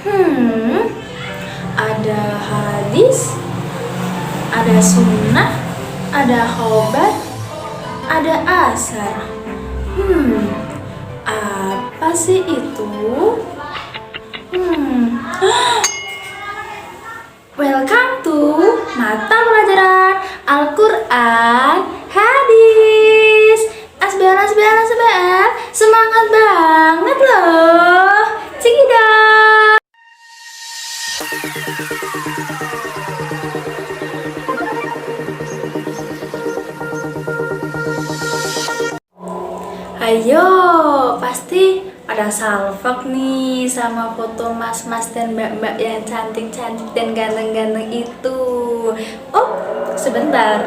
Hmm, ada hadis, ada sunnah, ada khobar, ada asar. Apa sih itu? Welcome to mata pelajaran Al-Quran Hadis. Asbel, semangat banget loh. Cikidot. Ayo, pasti pada salfok nih sama foto mas-mas dan mbak-mbak yang cantik-cantik dan ganteng-ganteng itu. Oh, sebentar.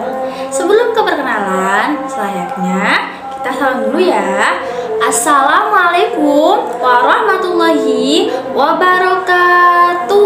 Sebelum ke perkenalan, selayaknya kita salam dulu ya. Assalamualaikum warahmatullahi wabarakatuh.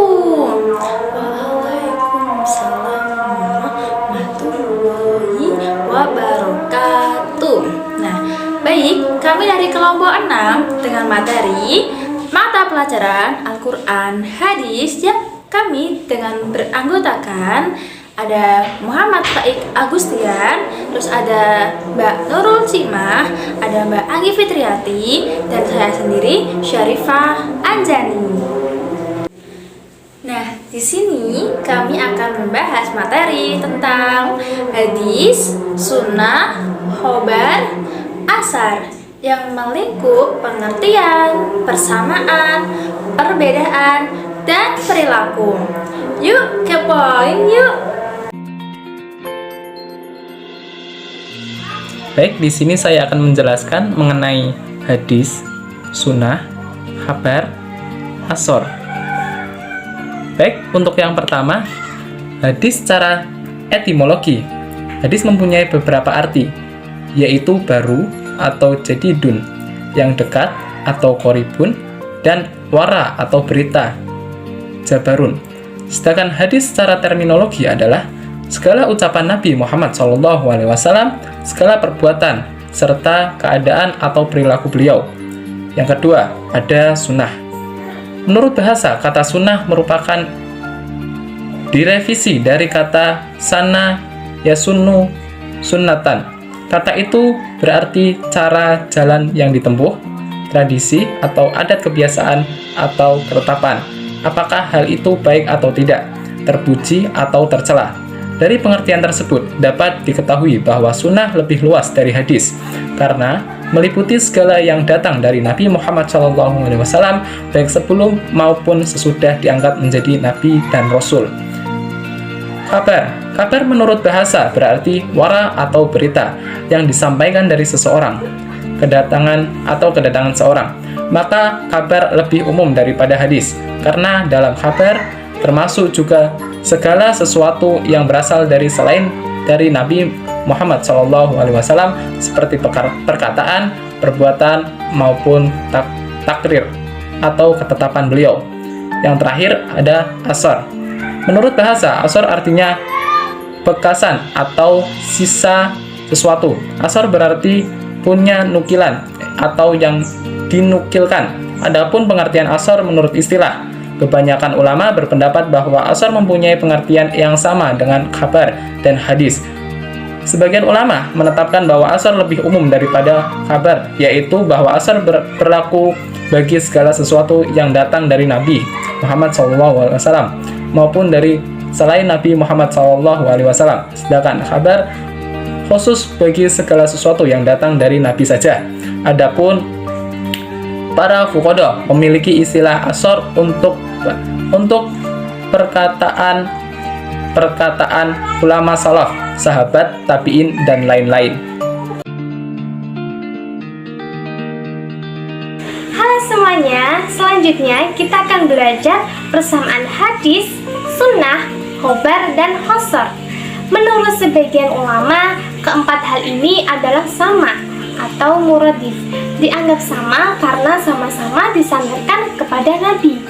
Waalaikumsalam warahmatullahi wabarakatuh. Nah, baik, kami dari kelompok 6 dengan materi mata pelajaran Al-Quran Hadis yang kami dengan beranggotakan ada Muhammad Faik Agustian, terus ada Mbak Nurul Cimah, ada Mbak Anggi Fitriati, dan saya sendiri Syarifah Anjani. Nah, di sini kami akan membahas materi tentang hadis, sunnah, khobar, asar yang melingkup pengertian, persamaan, perbedaan, dan perilaku. Yuk, kepoin yuk. Baik, di sini saya akan menjelaskan mengenai hadis, sunnah, khabar, asar. Baik, untuk yang pertama, hadis secara etimologi. Hadis mempunyai beberapa arti, yaitu baru atau jadidun, yang dekat atau koribun, dan wara atau berita, jabarun. Sedangkan hadis secara terminologi adalah segala ucapan Nabi Muhammad SAW, segala perbuatan, serta keadaan atau perilaku beliau. Yang kedua, ada sunnah. Menurut bahasa, kata sunnah merupakan direvisi dari kata sana yasunnu sunnatan. Kata itu berarti cara jalan yang ditempuh, tradisi atau adat kebiasaan atau ketetapan. Apakah hal itu baik atau tidak, terpuji atau tercela? Dari pengertian tersebut dapat diketahui bahwa sunnah lebih luas dari hadis karena meliputi segala yang datang dari Nabi Muhammad SAW baik sebelum maupun sesudah diangkat menjadi Nabi dan Rasul. Kabar menurut bahasa berarti wara atau berita yang disampaikan dari seseorang, kedatangan seorang. Maka kabar lebih umum daripada hadis karena dalam kabar termasuk juga segala sesuatu yang berasal dari selain dari Nabi Muhammad SAW seperti perkataan, perbuatan, maupun takrir atau ketetapan beliau. Yang terakhir ada asar. Menurut bahasa, asar artinya bekasan atau sisa sesuatu. Asar berarti punya nukilan atau yang dinukilkan. Adapun pengertian asar menurut istilah, kebanyakan ulama berpendapat bahwa asar mempunyai pengertian yang sama dengan kabar dan hadis. Sebagian ulama menetapkan bahwa asar lebih umum daripada kabar, yaitu bahwa asar berlaku bagi segala sesuatu yang datang dari Nabi Muhammad SAW maupun dari selain Nabi Muhammad SAW. Sedangkan kabar khusus bagi segala sesuatu yang datang dari Nabi saja. Adapun para fuqaha memiliki istilah asar untuk perkataan ulama salaf, sahabat, tabi'in, dan lain-lain. Halo semuanya, selanjutnya kita akan belajar persamaan hadis, sunnah, khobar, dan khosor. Menurut sebagian ulama, keempat hal ini adalah sama atau muradif. Dianggap sama karena sama-sama disandarkan kepada Nabi,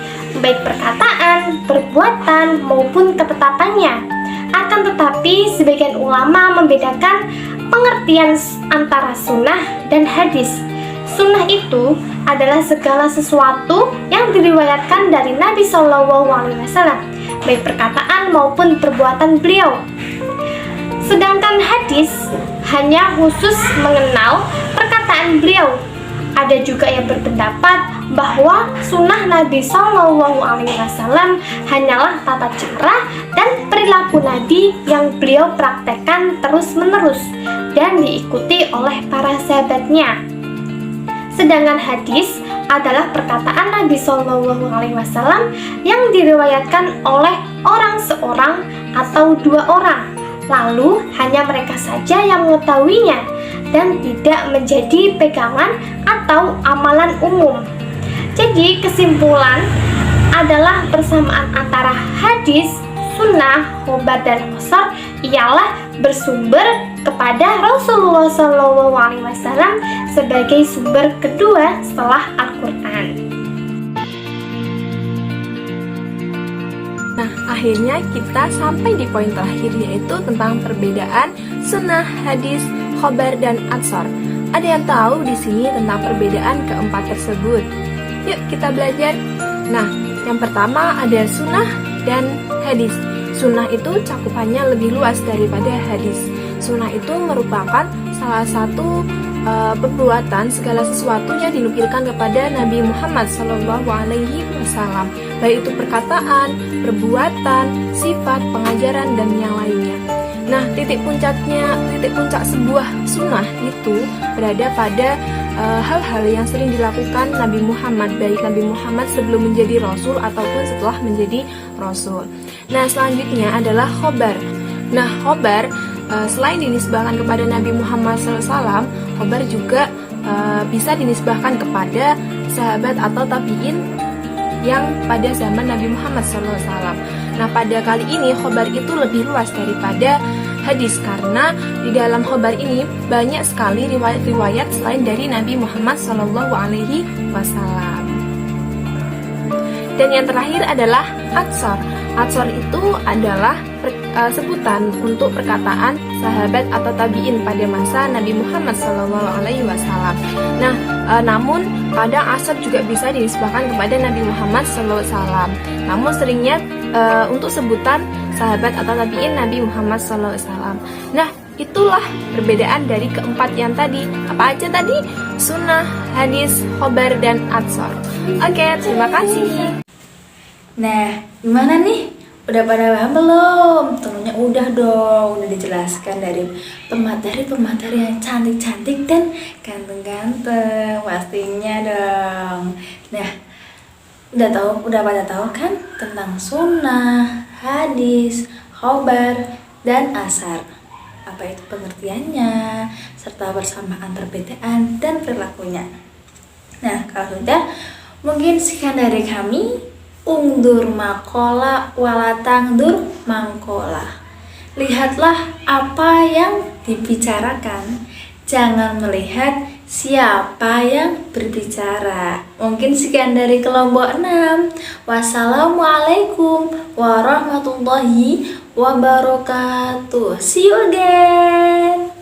baik perkataan, perbuatan, maupun ketetapannya. Akan tetapi, sebagian ulama membedakan pengertian antara sunnah dan hadis. Sunnah itu adalah segala sesuatu yang diriwayatkan dari Nabi SAW, baik perkataan maupun perbuatan beliau. Sedangkan hadis hanya khusus mengenal perkataan beliau. Ada juga yang berpendapat bahwa sunnah Nabi SAW hanyalah tata cara dan perilaku Nabi yang beliau praktekkan terus-menerus dan diikuti oleh para sahabatnya. Sedangkan hadis adalah perkataan Nabi SAW yang diriwayatkan oleh orang seorang atau dua orang, lalu hanya mereka saja yang mengetahuinya dan tidak menjadi pegangan atau amalan umum. Jadi kesimpulan adalah persamaan antara hadis, sunnah, khobar, dan qasar ialah bersumber kepada Rasulullah SAW sebagai sumber kedua setelah Al-Quran. Nah, akhirnya kita sampai di poin terakhir, yaitu tentang perbedaan sunnah, hadis, khobar, dan atsar. Ada yang tahu di sini tentang perbedaan keempat tersebut? Yuk kita belajar. Nah, yang pertama ada sunnah dan hadis. Sunnah itu cakupannya lebih luas daripada hadis. Sunnah itu merupakan salah satu perbuatan segala sesuatu yang dinukilkan kepada Nabi Muhammad SAW, baik itu perkataan, perbuatan, sifat, pengajaran, dan yang lainnya. Nah, titik puncak sebuah sunnah itu berada pada hal-hal yang sering dilakukan Nabi Muhammad, baik Nabi Muhammad sebelum menjadi Rasul ataupun setelah menjadi Rasul. Nah, selanjutnya adalah khobar. Nah, khobar selain dinisbahkan kepada Nabi Muhammad SAW, khobar juga bisa dinisbahkan kepada sahabat atau tabi'in yang pada zaman Nabi Muhammad SAW. Nah, pada kali ini khobar itu lebih luas daripada hadis karena di dalam khobar ini banyak sekali riwayat-riwayat selain dari Nabi Muhammad SAW. Dan yang terakhir adalah atsar. Atsar itu adalah sebutan untuk perkataan sahabat atau tabi'in pada masa Nabi Muhammad SAW. Nah, namun kadang asar juga bisa dinisbahkan kepada Nabi Muhammad SAW. Namun seringnya untuk sebutan sahabat atau tabi'in Nabi Muhammad SAW. Nah, itulah perbedaan dari keempat yang tadi. Apa aja tadi? Sunnah, hadis, khobar, dan atsar. Oke, terima kasih. Nah, gimana nih? Udah pada paham belum? Tentunya udah dong, udah dijelaskan dari pemateri-pemateri yang cantik-cantik dan ganteng-ganteng pastinya dong. Nah, udah pada tahu kan tentang sunnah, hadis, khobar, dan asar. Apa itu pengertiannya, serta persamaan perbedaan dan perilakunya. Nah, kalau sudah, mungkin sekian dari kami. Ungdur makola walatangdur mangkola. Lihatlah apa yang dibicarakan, jangan melihat siapa yang berbicara. Mungkin sekian dari kelompok 6. Wassalamualaikum warahmatullahi wabarakatuh. See you again.